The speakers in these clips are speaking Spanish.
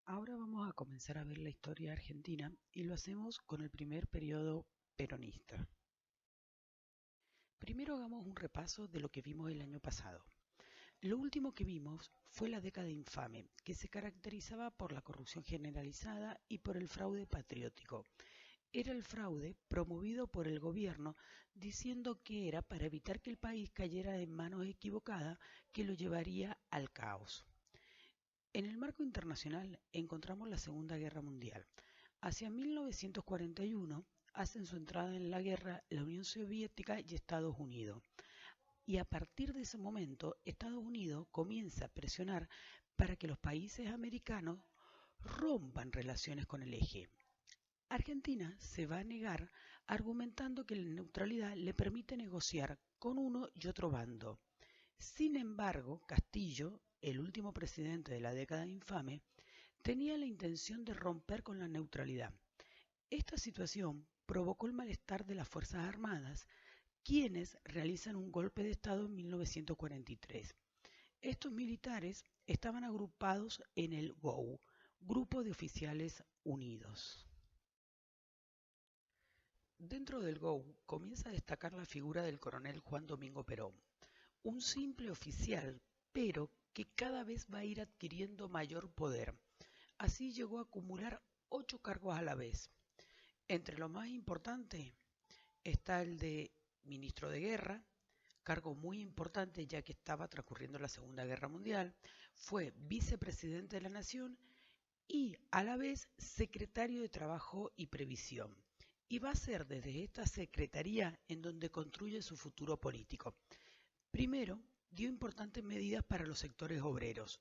Ahora vamos a comenzar a ver la historia argentina y lo hacemos con el primer periodo peronista. Primero hagamos un repaso de lo que vimos el año pasado. Lo último que vimos fue la década infame, que se caracterizaba por la corrupción generalizada y por el fraude patriótico. Era el fraude promovido por el gobierno diciendo que era para evitar que el país cayera en manos equivocadas que lo llevaría al caos. En el marco internacional encontramos la Segunda Guerra Mundial. Hacia 1941 hacen su entrada en la guerra la Unión Soviética y Estados Unidos. Y a partir de ese momento, Estados Unidos comienza a presionar para que los países americanos rompan relaciones con el eje. Argentina se va a negar argumentando que la neutralidad le permite negociar con uno y otro bando. Sin embargo, Castillo, el último presidente de la década infame, tenía la intención de romper con la neutralidad. Esta situación provocó el malestar de las Fuerzas Armadas, quienes realizan un golpe de Estado en 1943. Estos militares estaban agrupados en el GOU, Grupo de Oficiales Unidos. Dentro del GOU comienza a destacar la figura del coronel Juan Domingo Perón, un simple oficial, pero que cada vez va a ir adquiriendo mayor poder. Así llegó a acumular 8 cargos a la vez. Entre los más importantes está el de ministro de Guerra, cargo muy importante ya que estaba transcurriendo la Segunda Guerra Mundial, fue vicepresidente de la Nación y a la vez secretario de Trabajo y Previsión. Y va a ser desde esta secretaría en donde construye su futuro político. Primero, dio importantes medidas para los sectores obreros.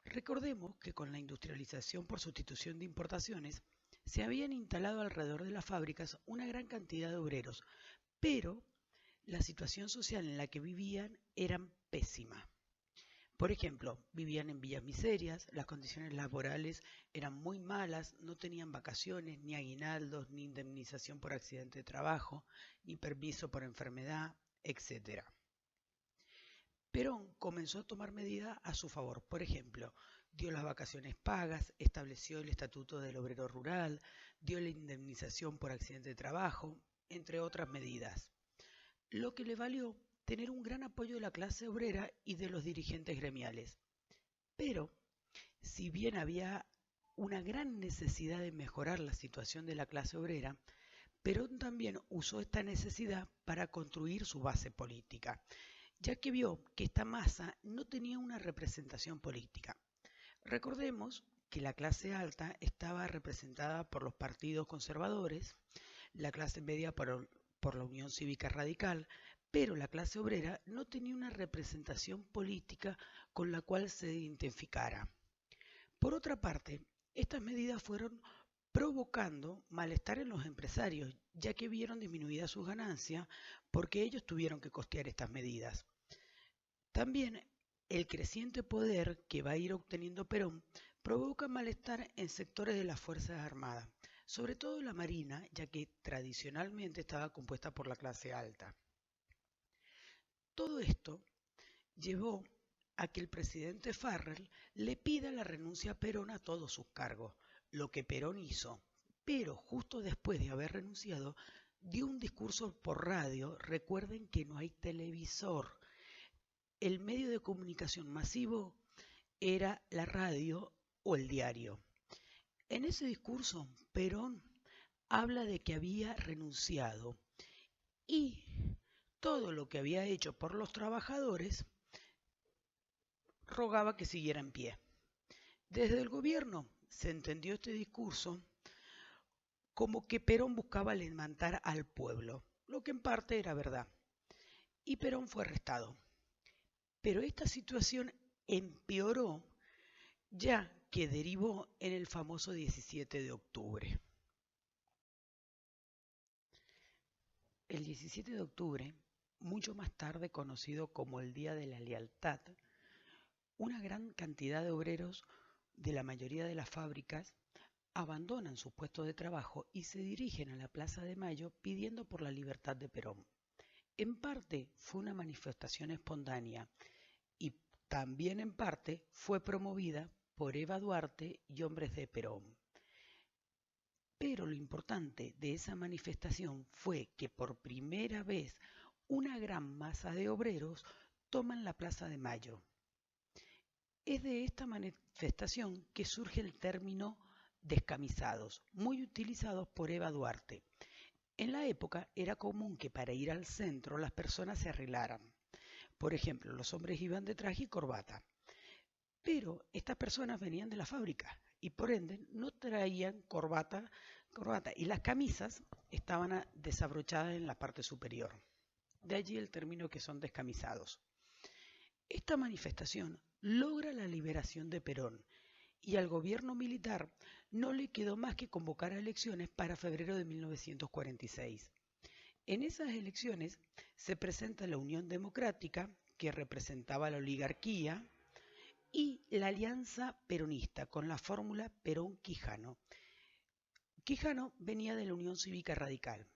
Recordemos que con la industrialización por sustitución de importaciones, se habían instalado alrededor de las fábricas una gran cantidad de obreros, pero la situación social en la que vivían era pésima. Por ejemplo, vivían en villas miserias, las condiciones laborales eran muy malas, no tenían vacaciones, ni aguinaldos, ni indemnización por accidente de trabajo, ni permiso por enfermedad, etc. Perón comenzó a tomar medidas a su favor. Por ejemplo, dio las vacaciones pagas, estableció el estatuto del obrero rural, dio la indemnización por accidente de trabajo, entre otras medidas, lo que le valió tener un gran apoyo de la clase obrera y de los dirigentes gremiales. Pero, si bien había una gran necesidad de mejorar la situación de la clase obrera, Perón también usó esta necesidad para construir su base política, ya que vio que esta masa no tenía una representación política. Recordemos que la clase alta estaba representada por los partidos conservadores, la clase media por la Unión Cívica Radical, pero la clase obrera no tenía una representación política con la cual se identificara. Por otra parte, estas medidas fueron provocando malestar en los empresarios, ya que vieron disminuidas sus ganancias porque ellos tuvieron que costear estas medidas. También el creciente poder que va a ir obteniendo Perón provoca malestar en sectores de las Fuerzas Armadas, sobre todo la Marina, ya que tradicionalmente estaba compuesta por la clase alta. Todo esto llevó a que el presidente Farrell le pida la renuncia a Perón a todos sus cargos, lo que Perón hizo. Pero justo después de haber renunciado, dio un discurso por radio. Recuerden que no hay televisor. El medio de comunicación masivo era la radio o el diario. En ese discurso, Perón habla de que había renunciado y todo lo que había hecho por los trabajadores rogaba que siguiera en pie. Desde el gobierno se entendió este discurso como que Perón buscaba levantar al pueblo, lo que en parte era verdad. Y Perón fue arrestado. Pero esta situación empeoró ya que derivó en el famoso 17 de octubre. El 17 de octubre, mucho más tarde conocido como el Día de la Lealtad, una gran cantidad de obreros de la mayoría de las fábricas abandonan sus puestos de trabajo y se dirigen a la Plaza de Mayo pidiendo por la libertad de Perón. En parte fue una manifestación espontánea y también en parte fue promovida por Eva Duarte y hombres de Perón. Pero lo importante de esa manifestación fue que por primera vez una gran masa de obreros toman la Plaza de Mayo. Es de esta manifestación que surge el término descamisados, muy utilizados por Eva Duarte. En la época era común que para ir al centro las personas se arreglaran. Por ejemplo, los hombres iban de traje y corbata. Pero estas personas venían de la fábrica y por ende no traían corbata y las camisas estaban desabrochadas en la parte superior. De allí el término que son descamisados. Esta manifestación logra la liberación de Perón y al gobierno militar no le quedó más que convocar a elecciones para febrero de 1946. En esas elecciones se presenta la Unión Democrática, que representaba a la oligarquía, y la Alianza Peronista, con la fórmula Perón-Quijano. Quijano venía de la Unión Cívica Radical.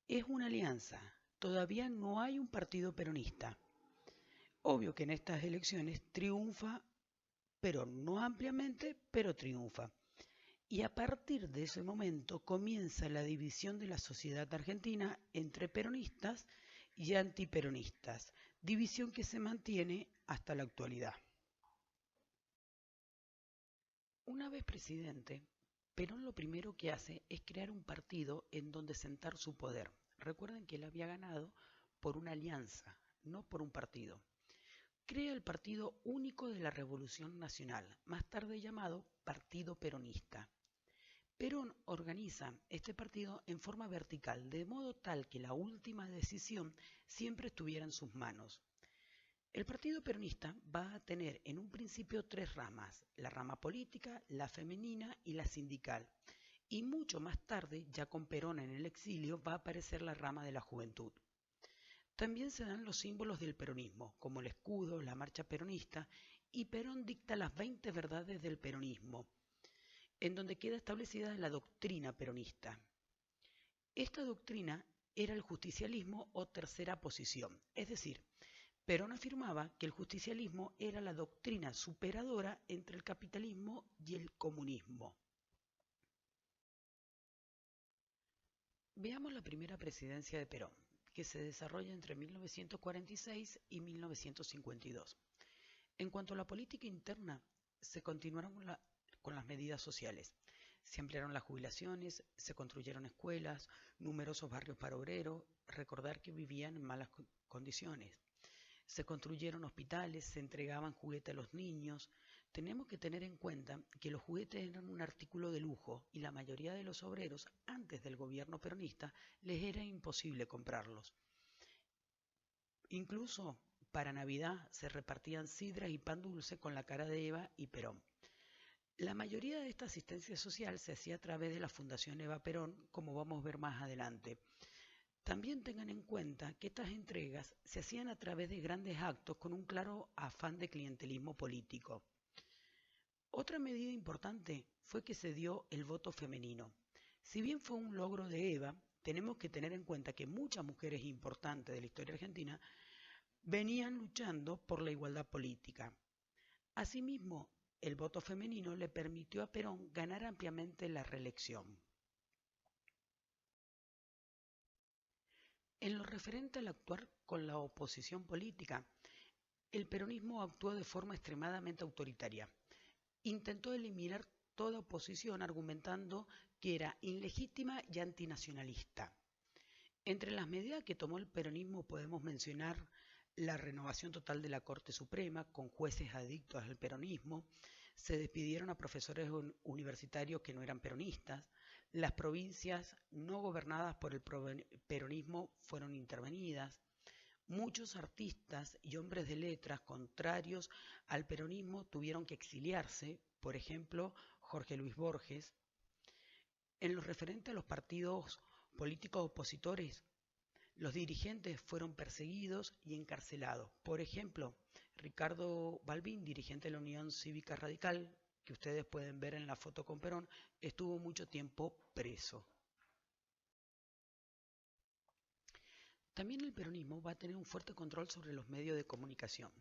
Es una alianza, todavía no hay un partido peronista. Obvio que en estas elecciones triunfa Perón, no ampliamente, pero triunfa. Y a partir de ese momento comienza la división de la sociedad argentina entre peronistas y antiperonistas, división que se mantiene hasta la actualidad. Una vez presidente, Perón lo primero que hace es crear un partido en donde sentar su poder. Recuerden que él había ganado por una alianza, no por un partido. Crea el Partido Único de la Revolución Nacional, más tarde llamado Partido Peronista. Perón organiza este partido en forma vertical, de modo tal que la última decisión siempre estuviera en sus manos. El Partido Peronista va a tener en un principio tres ramas: la rama política, la femenina y la sindical. Y mucho más tarde, ya con Perón en el exilio, va a aparecer la rama de la juventud. También se dan los símbolos del peronismo, como el escudo, la marcha peronista, y Perón dicta las 20 verdades del peronismo, en donde queda establecida la doctrina peronista. Esta doctrina era el justicialismo o tercera posición, es decir, Perón afirmaba que el justicialismo era la doctrina superadora entre el capitalismo y el comunismo. Veamos la primera presidencia de Perón, que se desarrolla entre 1946 y 1952. En cuanto a la política interna, se continuaron con las medidas sociales. Se ampliaron las jubilaciones, se construyeron escuelas, numerosos barrios para obreros, recordar que vivían en malas condiciones. Se construyeron hospitales, se entregaban juguetes a los niños. Tenemos que tener en cuenta que los juguetes eran un artículo de lujo y la mayoría de los obreros, antes del gobierno peronista, les era imposible comprarlos. Incluso para Navidad se repartían sidras y pan dulce con la cara de Eva y Perón. La mayoría de esta asistencia social se hacía a través de la Fundación Eva Perón, como vamos a ver más adelante. También tengan en cuenta que estas entregas se hacían a través de grandes actos con un claro afán de clientelismo político. Otra medida importante fue que se dio el voto femenino. Si bien fue un logro de Eva, tenemos que tener en cuenta que muchas mujeres importantes de la historia argentina venían luchando por la igualdad política. Asimismo, el voto femenino le permitió a Perón ganar ampliamente la reelección. En lo referente al actuar con la oposición política, el peronismo actuó de forma extremadamente autoritaria. Intentó eliminar toda oposición argumentando que era ilegítima y antinacionalista. Entre las medidas que tomó el peronismo podemos mencionar la renovación total de la Corte Suprema con jueces adictos al peronismo, se despidieron a profesores universitarios que no eran peronistas, las provincias no gobernadas por el peronismo fueron intervenidas, muchos artistas y hombres de letras contrarios al peronismo tuvieron que exiliarse, por ejemplo, Jorge Luis Borges. En lo referente a los partidos políticos opositores, los dirigentes fueron perseguidos y encarcelados. Por ejemplo, Ricardo Balbín, dirigente de la Unión Cívica Radical, que ustedes pueden ver en la foto con Perón, estuvo mucho tiempo preso. También el peronismo va a tener un fuerte control sobre los medios de comunicación.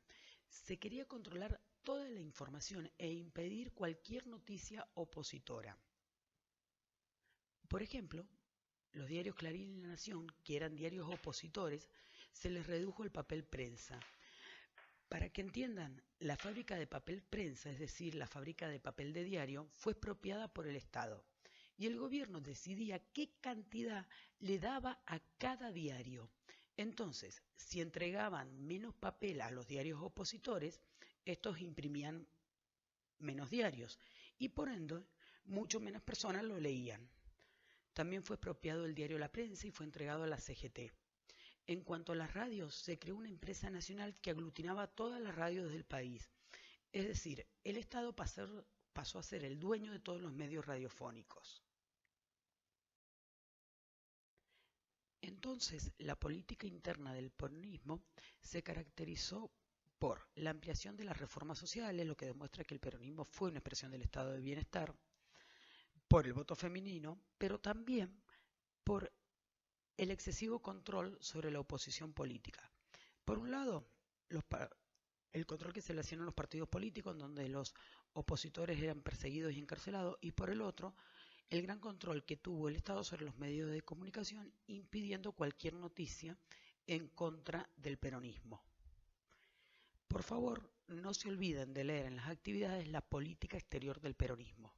Se quería controlar toda la información e impedir cualquier noticia opositora. Por ejemplo, los diarios Clarín y La Nación, que eran diarios opositores, se les redujo el papel prensa. Para que entiendan, la fábrica de papel prensa, es decir, la fábrica de papel de diario, fue expropiada por el Estado y el gobierno decidía qué cantidad le daba a cada diario. Entonces, si entregaban menos papel a los diarios opositores, estos imprimían menos diarios y por ende mucho menos personas lo leían. También fue expropiado el diario La Prensa y fue entregado a la CGT. En cuanto a las radios, se creó una empresa nacional que aglutinaba todas las radios del país. Es decir, el Estado pasó a ser el dueño de todos los medios radiofónicos. Entonces, la política interna del peronismo se caracterizó por la ampliación de las reformas sociales, lo que demuestra que el peronismo fue una expresión del estado de bienestar, por el voto femenino, pero también por el excesivo control sobre la oposición política. Por un lado, el control que se le hacían a los partidos políticos, en donde los opositores eran perseguidos y encarcelados, y por el otro, el gran control que tuvo el Estado sobre los medios de comunicación, impidiendo cualquier noticia en contra del peronismo. Por favor, no se olviden de leer en las actividades la política exterior del peronismo.